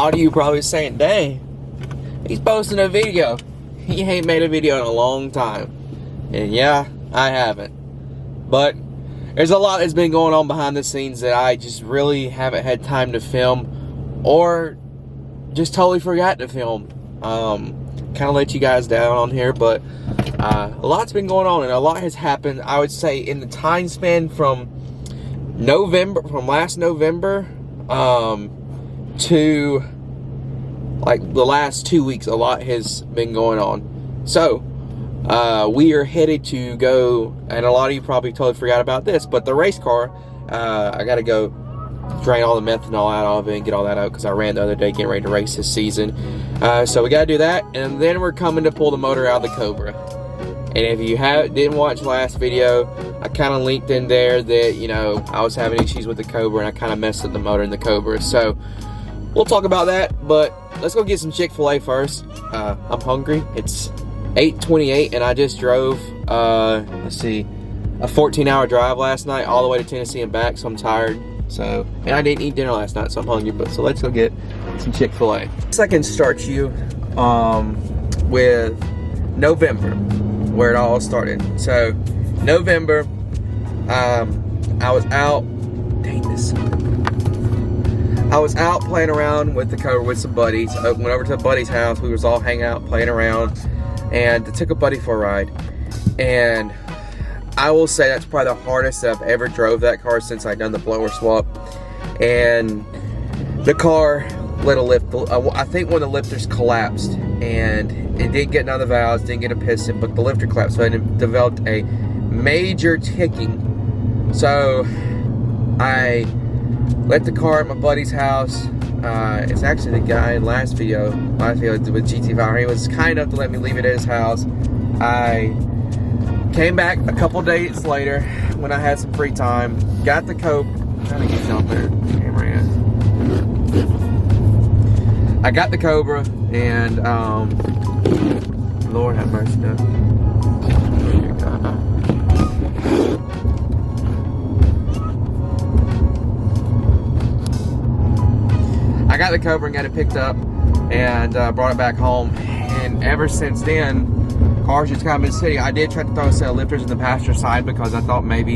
lot of you probably saying, dang, he's posting a video. He ain't made a video in a long time. And yeah, I haven't. But there's a lot that's been going on behind the scenes that I just really haven't had time to film, or just totally forgot to film. Kind of let you guys down on here, but a lot's been going on and a lot has happened. I would say in the time span from last November to like the last 2 weeks, a lot has been going on. So we are headed to go, and a lot of you probably totally forgot about this, but the race car, I gotta go drain all the methanol out of it and get all that out because I ran the other day getting ready to race this season. So we gotta do that, and then we're coming to pull the motor out of the Cobra. And if you didn't watch the last video, I kind of linked in there that, you know, I was having issues with the Cobra and I kind of messed up the motor in the Cobra. So we'll talk about that, but let's go get some Chick-fil-A first. I'm hungry. It's 8:28 and I just drove, let's see, a 14-hour drive last night all the way to Tennessee and back, so I'm tired. So, and I didn't eat dinner last night, so I'm hungry, but so let's go get some Chick-fil-A. So I can start you with November, where it all started. So November, I was out, I was out playing around with the Cobra with some buddies. I went over to a buddy's house. We was all hanging out, playing around, and I took a buddy for a ride. And I will say that's probably the hardest that I've ever drove that car since I'd done the blower swap. And the car let a lift, I think one of the lifters collapsed, and it didn't get none of the valves, didn't get a piston, but the lifter collapsed, so it developed a major ticking. So I let the car at my buddy's house. It's actually the guy in last video with GT5. He was kind enough to let me leave it at his house. I came back a couple days later when I had some free time, got the Cobra. I'm trying to get y'all there. Camera in. I got the Cobra, and Lord have mercy, no. I got the Cobra and got it picked up and brought it back home. And ever since then, cars just kind of been sitting. I did try to throw a set of lifters in the passenger side because I thought maybe,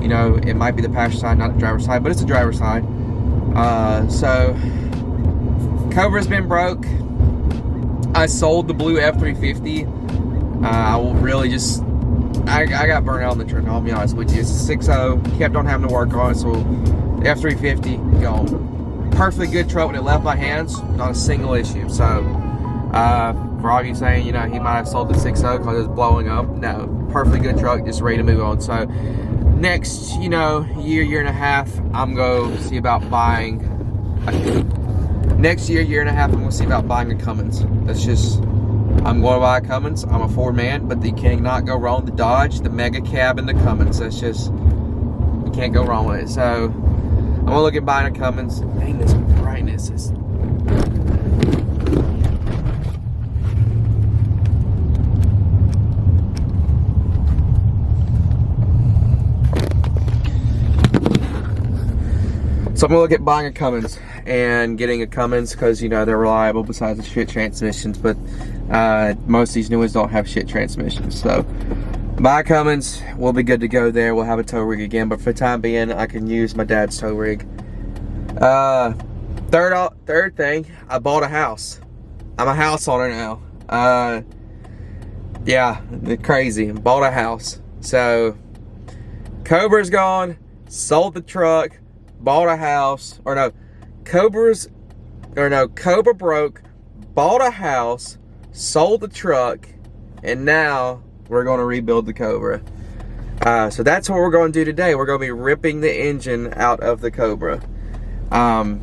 you know, it might be the passenger side, not the driver's side, but it's the driver's side. So Cobra's been broke. I sold the blue F350. I will really just, I got burnt out on the truck, I'll be honest with you. It's a 6.0, kept on having to work on it, so the F350 gone. Perfectly good truck when it left my hands, not a single issue. So for all of you saying, you know, he might have sold the 6.0 because it was blowing up, no, perfectly good truck, just ready to move on. So next, you know, year and a half, I'm going to see about buying next year and a half, I'm going to see about buying a Cummins. That's just, I'm going to buy a Cummins. I'm a Ford man, but you cannot go wrong. The Dodge, the Mega Cab, and the Cummins. That's just, you can't go wrong with it. So I'm going to look at buying a Cummins. Dang, this brightness is... So I'm going to look at buying a Cummins and getting a Cummins because, you know, they're reliable besides the shit transmissions, but most of these new ones don't have shit transmissions. So buy a Cummins, we'll be good to go there. We'll have a tow rig again, but for the time being, I can use my dad's tow rig. Third thing, I bought a house. I'm a house owner now. Yeah, crazy. Bought a house. So Cobra's gone, sold the truck, bought a house, or no, Cobra broke, bought a house, sold the truck, and now we're going to rebuild the Cobra. So that's what we're going to do today. We're going to be ripping the engine out of the Cobra. I've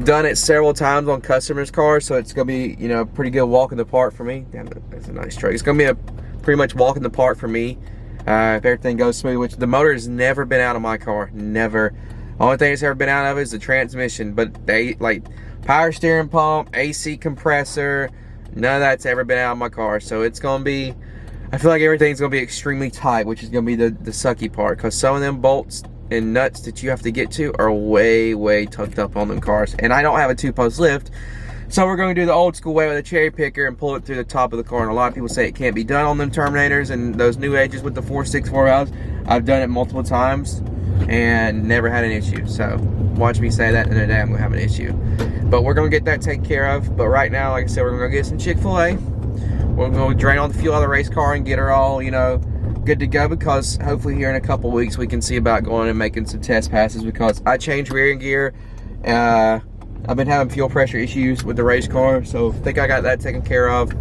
done it several times on customers' cars, so it's going to be, you know, pretty good walk in the park for me. Damn, that's a nice truck. It's going to be a pretty much walk in the park for me. If everything goes smooth, which the motor has never been out of my car, never. Only thing that's ever been out of it is the transmission, but they, like, power steering pump, AC compressor, none of that's ever been out of my car. So it's going to be, I feel like everything's going to be extremely tight, which is going to be the sucky part, because some of them bolts and nuts that you have to get to are way tucked up on them cars. And I don't have a 2-post lift, so we're going to do the old school way with a cherry picker and pull it through the top of the car. And a lot of people say it can't be done on them Terminators and those new ages with the 464 valves. I've done it multiple times and never had an issue. So watch me say that, and then I'm gonna have an issue. But we're gonna get that taken care of. But right now, like I said, we're gonna go get some Chick-fil-A. We're gonna drain all the fuel out of the race car and get her all, you know, good to go, because hopefully here in a couple weeks we can see about going and making some test passes, because I changed rear gear. I've been having fuel pressure issues with the race car, so I think I got that taken care of.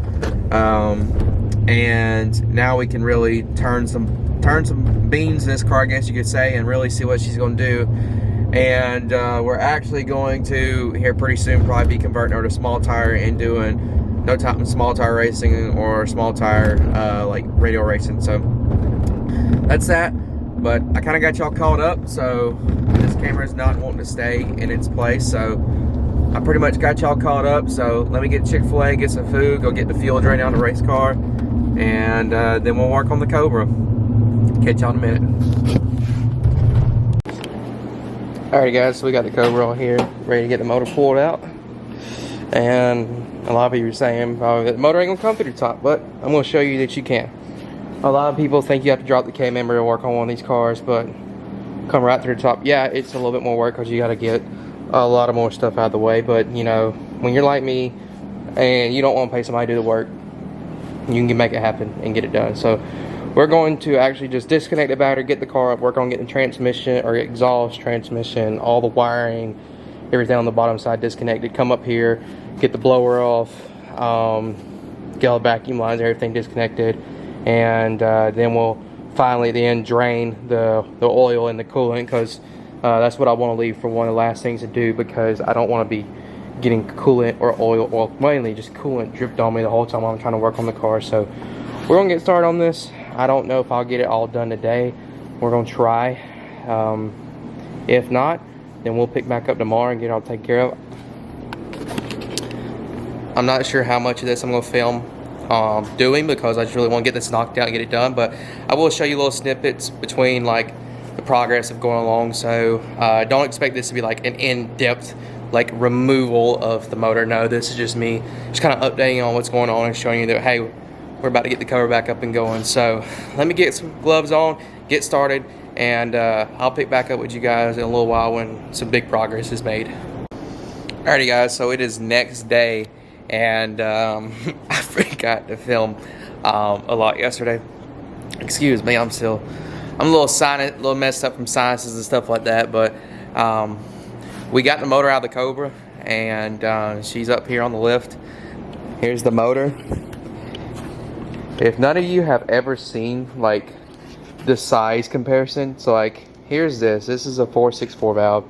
And now we can really turn some beans in this car, I guess you could say, and really see what she's going to do. And we're actually going to, here pretty soon, probably be converting her to small tire and doing small tire racing or small tire like radial racing. So that's that. But I kind of got y'all caught up, so this camera is not wanting to stay in its place, so I pretty much got y'all caught up. So let me get Chick-fil-A, get some food, go get the fuel drain out of the race car, and then we'll work on the Cobra. Catch y'all in a minute. Alright guys, so we got the Cobra on here, ready to get the motor pulled out. And a lot of people are saying the motor ain't gonna come through the top, but I'm gonna show you that you can. A lot of people think you have to drop the K-member to work on one of these cars, but come right through the top. Yeah, it's a little bit more work because you got to get a lot of more stuff out of the way, but you know, when you're like me and you don't want to pay somebody to do the work, you can make it happen and get it done. So we're going to actually just disconnect the battery, get the car up, work on getting the transmission or exhaust, transmission, all the wiring, everything on the bottom side disconnected, come up here, get the blower off, get all the vacuum lines, everything disconnected, and then we'll finally at the end drain the oil and the coolant, because that's what I want to leave for one of the last things to do, because I don't want to be getting coolant or oil, mainly just coolant dripped on me the whole time I'm trying to work on the car. So we're gonna get started on this. I don't know if I'll get it all done today. We're gonna try. If not, then we'll pick back up tomorrow and get it all taken care of. I'm not sure how much of this I'm gonna film doing, because I just really want to get this knocked out and get it done, but I will show you little snippets between like the progress of going along. So don't expect this to be like an in-depth like removal of the motor. No, this is just me just kind of updating on what's going on and showing you that, hey, we're about to get the cover back up and going. So let me get some gloves on, get started, and I'll pick back up with you guys in a little while when some big progress is made. Alrighty guys, so it is next day, and I forgot to film a lot yesterday. Excuse me, I'm a little messed up from sinuses and stuff like that, but we got the motor out of the Cobra, and she's up here on the lift. Here's the motor. If none of you have ever seen like the size comparison, so like here's this is a 464 valve,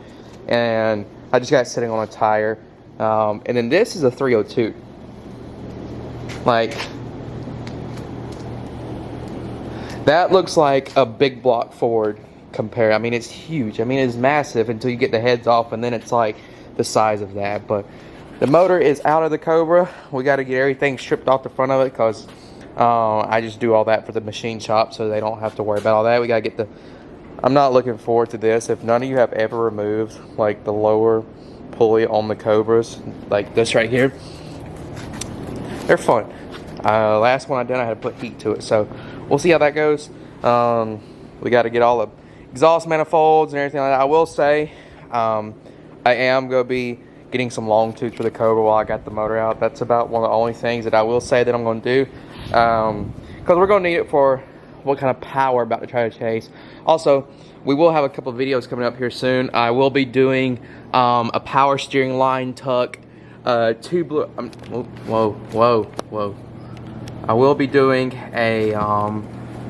and I just got it sitting on a tire, and then this is a 302. Like, that looks like a big block Ford compare. I mean, it's huge. I mean, it's massive until you get the heads off, and then it's like the size of that. But the motor is out of the Cobra. We got to get everything stripped off the front of it, because I just do all that for the machine shop, so they don't have to worry about all that. We got to get the... I'm not looking forward to this. If none of you have ever removed like the lower pulley on the Cobras, like this right here, they're fun. Last one I did, I had to put heat to it, so we'll see how that goes. We got to get all the exhaust manifolds and everything like that. I will say I am going to be getting some long tooth for the Cobra while I got the motor out. That's about one of the only things that I will say that I'm going to do, because we're going to need it for what kind of power we're about to try to chase. Also, we will have a couple of videos coming up here soon. I will be doing a power steering line tuck, whoa. I will be doing a,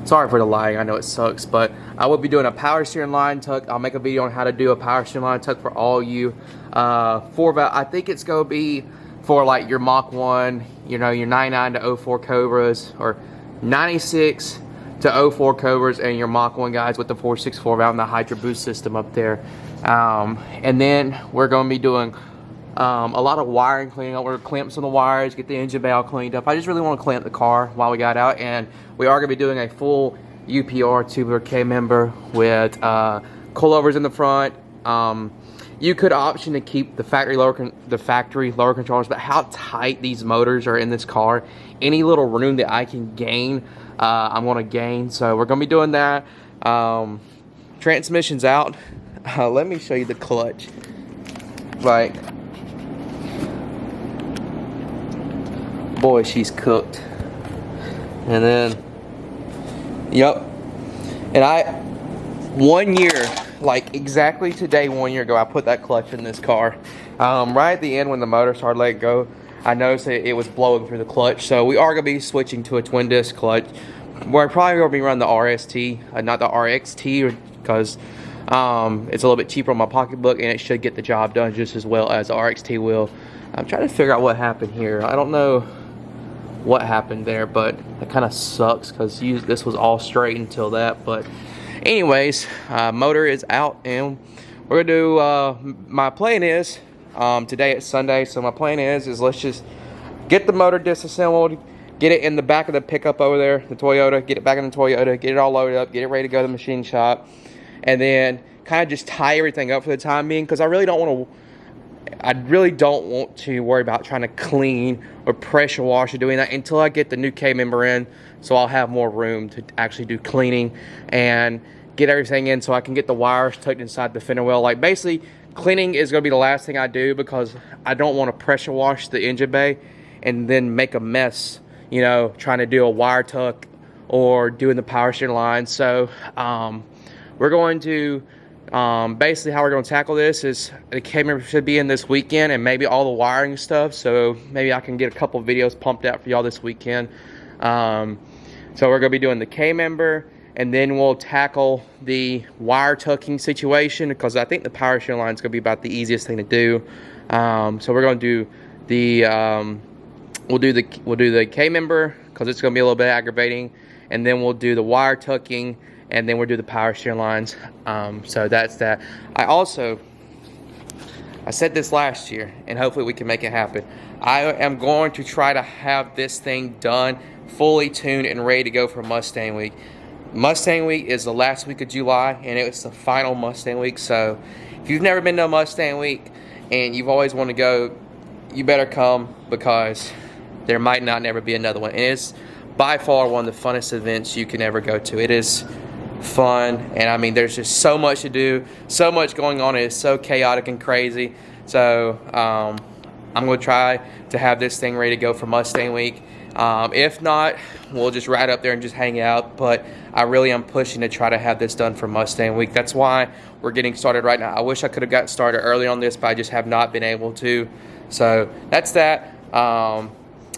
sorry for the lighting, I know it sucks, but I will be doing a power steering line tuck. I'll make a video on how to do a power steering line tuck for all you 4-valve. I think it's going to be for like your Mach 1, you know, your 99 to 04 Cobras, or 96 to 04 Cobras, and your Mach 1 guys with the 464 valve and the Hydro Boost system up there. And then we're going to be doing a lot of wiring cleaning up. We're going to clamp some of the wires, get the engine bay all cleaned up. I just really want to clamp the car while we got out, and we are going to be doing a full UPR tubular K-member with coilovers in the front. You could option to keep the factory lower controllers, but how tight these motors are in this car, any little room that I can gain, I'm going to gain. So we're going to be doing that. Transmission's out. Let me show you the clutch. Like, boy, she's cooked. And then, yep. And 1 year, like exactly today 1 year ago, I put that clutch in this car. Right at the end when the motor started letting go, I noticed it was blowing through the clutch. So we are going to be switching to a twin disc clutch. We're probably going to be running the RST, not the RXT, because it's a little bit cheaper on my pocketbook, and it should get the job done just as well as the RXT will. I'm trying to figure out what happened here. I don't know what happened there, but it kind of sucks because this was all straight until that. But anyways, motor is out, and we're gonna do my plan is today it's Sunday, so my plan is let's just get the motor disassembled, get it in the back of the pickup over there, the Toyota, get it back in the Toyota, get it all loaded up, get it ready to go to the machine shop, and then kind of just tie everything up for the time being, because I really don't want to worry about trying to clean or pressure wash or doing that until I get the new K member in, so I'll have more room to actually do cleaning and get everything in, so I can get the wires tucked inside the fender well. Like, basically cleaning is going to be the last thing I do, because I don't want to pressure wash the engine bay and then make a mess, you know, trying to do a wire tuck or doing the power steering line. So we're going to basically how we're going to tackle this is the camera should be in this weekend, and maybe all the wiring stuff, so maybe I can get a couple videos pumped out for y'all this weekend. So we're going to be doing the K member, and then we'll tackle the wire tucking situation, because I think the power steering line is going to be about the easiest thing to do. So we're going to do the we'll do the K member, because it's going to be a little bit aggravating, and then we'll do the wire tucking, and then we'll do the power steering lines. So that's that. I said this last year, and hopefully we can make it happen. I am going to try to have this thing done, fully tuned and ready to go for Mustang Week. Mustang Week is the last week of July, and it's the final Mustang Week. So if you've never been to a Mustang Week and you've always wanted to go, you better come, because there might not never be another one. And it's by far one of the funnest events you can ever go to. It is fun, and I mean, there's just so much to do, so much going on. It is so chaotic and crazy. So I'm going to try to have this thing ready to go for Mustang Week. If not, we'll just ride up there and just hang out, but I really am pushing to try to have this done for Mustang Week. That's why we're getting started right now. I wish I could have gotten started early on this, but I just have not been able to. So that's that.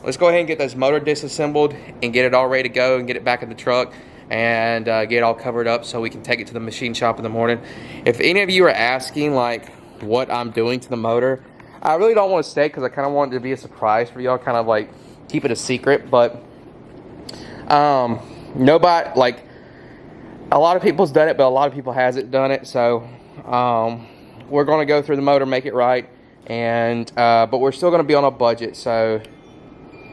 Let's go ahead and get this motor disassembled and get it all ready to go and get it back in the truck, and get it all covered up so we can take it to the machine shop in the morning. If any of you are asking like what I'm doing to the motor, I really don't want to say, because I kind of want it to be a surprise for y'all, kind of like keep it a secret. But nobody, like, a lot of people's done it, but a lot of people hasn't done it. So we're going to go through the motor, make it right, and but we're still going to be on a budget. So,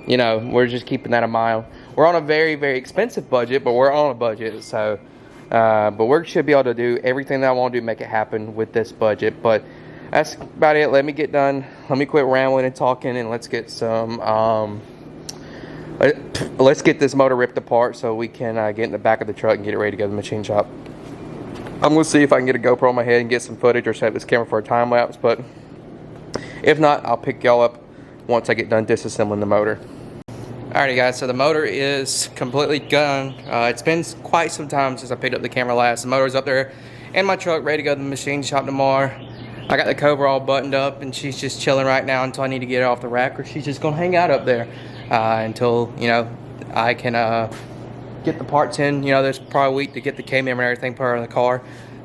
you know, we're just keeping that in mind. We're on a very, very expensive budget, but we're on a budget. So, but we should be able to do everything that I want to do, make it happen with this budget. But that's about it. Let me get done. Let me quit rambling and talking, and let's get some. Let's get this motor ripped apart so we can get in the back of the truck and get it ready to go to the machine shop. I'm going to see if I can get a GoPro on my head and get some footage, or set up this camera for a time lapse. But if not, I'll pick y'all up once I get done disassembling the motor. Alrighty guys, so the motor is completely done. It's been quite some time since I picked up the camera last. The motor's up there in my truck, ready to go to the machine shop tomorrow. I got the Cobra all buttoned up, and she's just chilling right now until I need to get her off the rack, or she's just gonna hang out up there until, you know, I can get the parts in. You know, there's probably a week to get the K-member and everything put her in the car.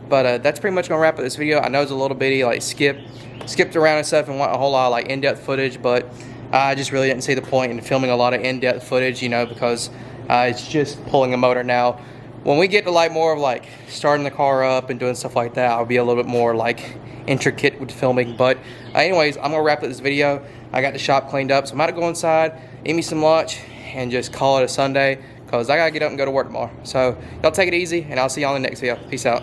But that's pretty much gonna wrap up this video. I know it's a little bitty, like skipped around and stuff, and want a whole lot of like in-depth footage, but I just really didn't see the point in filming a lot of in-depth footage, you know, because it's just pulling a motor now. When we get to like more of like starting the car up and doing stuff like that, I'll be a little bit more like intricate with filming. But anyways, I'm gonna wrap up this video. I got the shop cleaned up, so I'm about to go inside, eat me some lunch, and just call it a Sunday, because I gotta get up and go to work tomorrow. So y'all take it easy, and I'll see y'all in the next video. Peace out.